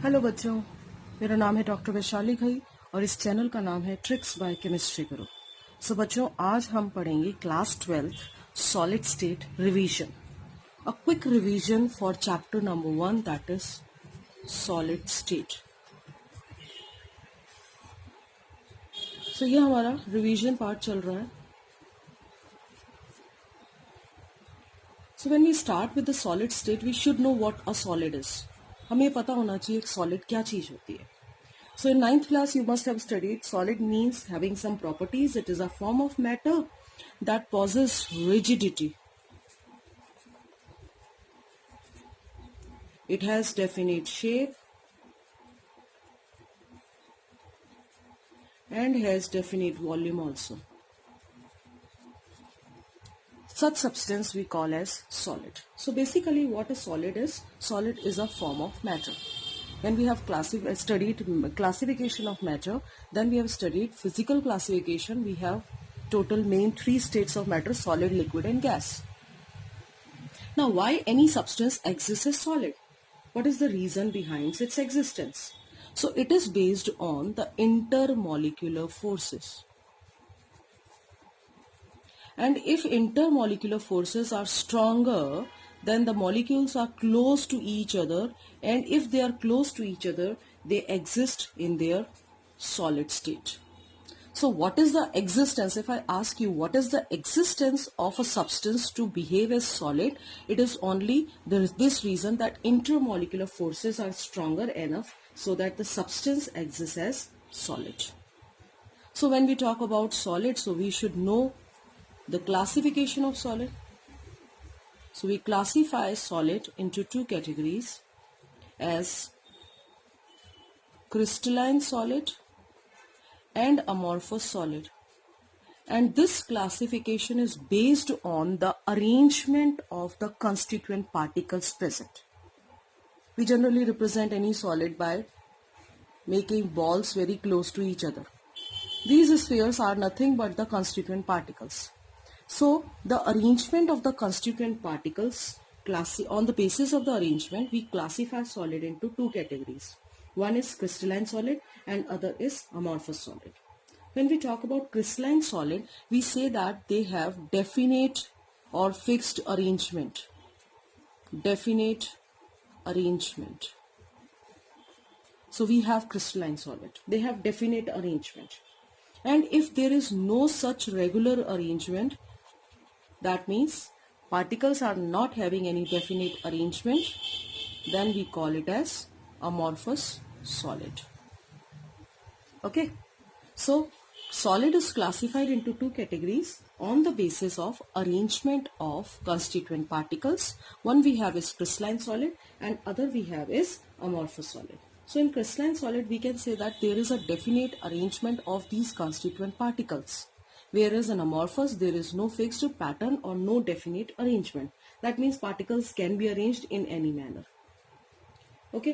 Hello बच्चों, मेरा नाम है डॉक्टर वैशाली घई और इस चैनल का नाम है ट्रिक्स बाय केमिस्ट्री गुरु। सो बच्चों, आज हम पढ़ेंगे class 12th solid state revision. A quick revision for chapter number 1 that is solid state. So ये हमारा रिवीजन पार्ट चल रहा है। So when we start with the solid state we should know what a solid is. हमें पता होना चाहिए एक सॉलिड क्या चीज होती है। So in ninth class you must have studied solid means having some properties. It is a form of matter that possesses rigidity. It has definite shape and has definite volume also. Such substance we call as solid. So basically what a solid is a form of matter. When we have studied classification of matter, then we have studied physical classification. We have total main 3 states of matter: solid, liquid and gas. Now, why any substance exists as solid? What is the reason behind its existence? So it is based on the intermolecular forces. And if intermolecular forces are stronger, then the molecules are close to each other, and if they are close to each other, they exist in their solid state. So what is the existence? If I ask you what is the existence of a substance to behave as solid, it is only this reason that intermolecular forces are stronger enough so that the substance exists as solid. So when we talk about solid, so we should know the classification of solid. So we classify solid into 2 categories as crystalline solid and amorphous solid. And this classification is based on the arrangement of the constituent particles present. We generally represent any solid by making balls very close to each other. These spheres are nothing but the constituent particles. So the arrangement of the constituent particles, on the basis of the arrangement, we classify solid into 2 categories. One is crystalline solid and other is amorphous solid. When we talk about crystalline solid, we say that they have definite or fixed arrangement. Definite arrangement. So we have crystalline solid. They have definite arrangement. And if there is no such regular arrangement, that means particles are not having any definite arrangement, then we call it as amorphous solid. Okay. So solid is classified into 2 categories on the basis of arrangement of constituent particles. One we have is crystalline solid and other we have is amorphous solid. So in crystalline solid we can say that there is a definite arrangement of these constituent particles. Whereas in amorphous there is no fixed pattern or no definite arrangement. That means particles can be arranged in any manner. Okay.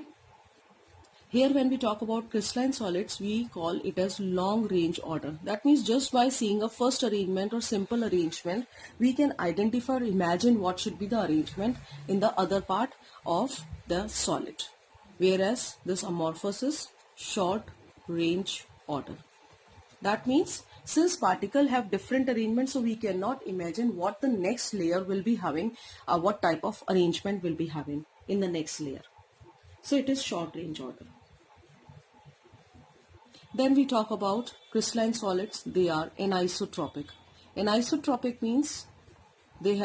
Here when we talk about crystalline solids, we call it as long range order. That means just by seeing a first arrangement or simple arrangement, we can identify or imagine what should be the arrangement in the other part of the solid. Whereas this amorphous is short range order. That means since particles have different arrangements, so we cannot imagine what the next layer will be having, what type of arrangement will be having in the next layer. So it is short range order. Then we talk about crystalline solids. They are anisotropic. Anisotropic means they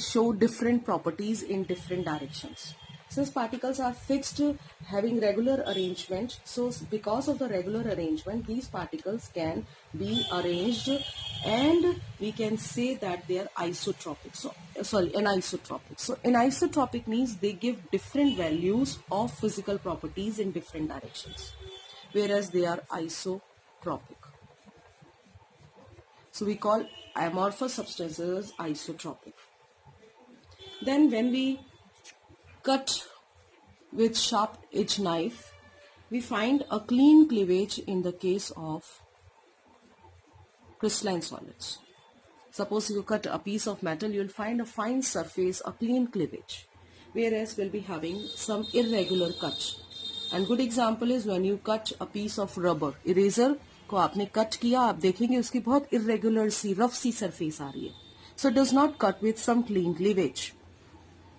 show different properties in different directions. Since particles are fixed, having regular arrangement, so because of the regular arrangement, these particles can be arranged and we can say that they are isotropic. Anisotropic. So anisotropic means they give different values of physical properties in different directions, whereas they are isotropic. So we call amorphous substances isotropic. Then when we cut with sharp edge knife, we find a clean cleavage in the case of crystalline solids. Suppose you cut a piece of metal, you will find a fine surface, a clean cleavage. whereas we'll be having some irregular cut. And good example is when you cut a piece of rubber. Eraser को आपने cut किया, आप देखेंगे उसकी बहुत irregular सी rough सी surface आ रही है. So it does not cut with some clean cleavage.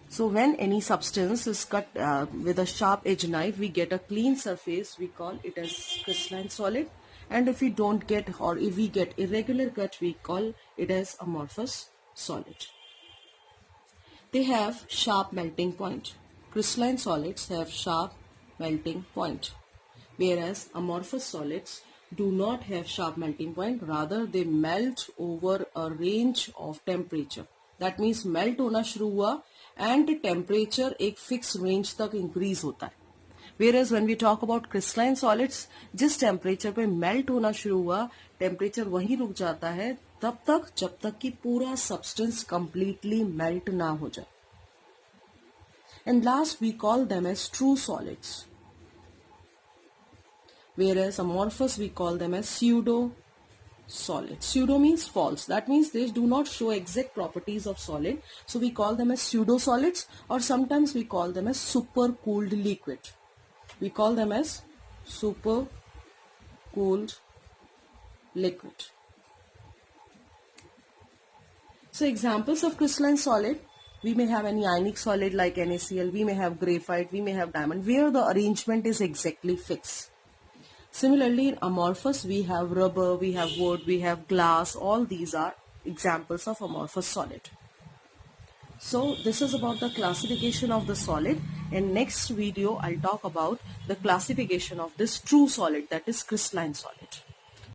So when any substance is cut with a sharp edge knife, we get a clean surface. We call it as crystalline solid. And if we don't get, or if we get irregular cut, we call it as amorphous solid. They have sharp melting point. Crystalline solids have sharp melting point, whereas amorphous solids do not have sharp melting point. Rather, they melt over a range of temperature. That means melt होना शुरू हुआ and temperature एक fixed range तक increase होता है. Whereas when we talk about crystalline solids, जिस temperature पे melt होना शुरू हुआ, temperature वहीं रुक जाता है तब तक जब तक कि पूरा substance completely melt ना हो जाए. And last we call them as true solids. Whereas amorphous we call them as pseudo solids. Pseudo means false. That means they do not show exact properties of solid. So we call them as pseudo solids, or sometimes we call them as super cooled liquid. We call them as super cooled liquid. So examples of crystalline solid, we may have any ionic solid like NaCl, we may have graphite, we may have diamond, where the arrangement is exactly fixed. Similarly, in amorphous, we have rubber, we have wood, we have glass. All these are examples of amorphous solid. So this is about the classification of the solid. In next video, I'll talk about the classification of this true solid, that is crystalline solid.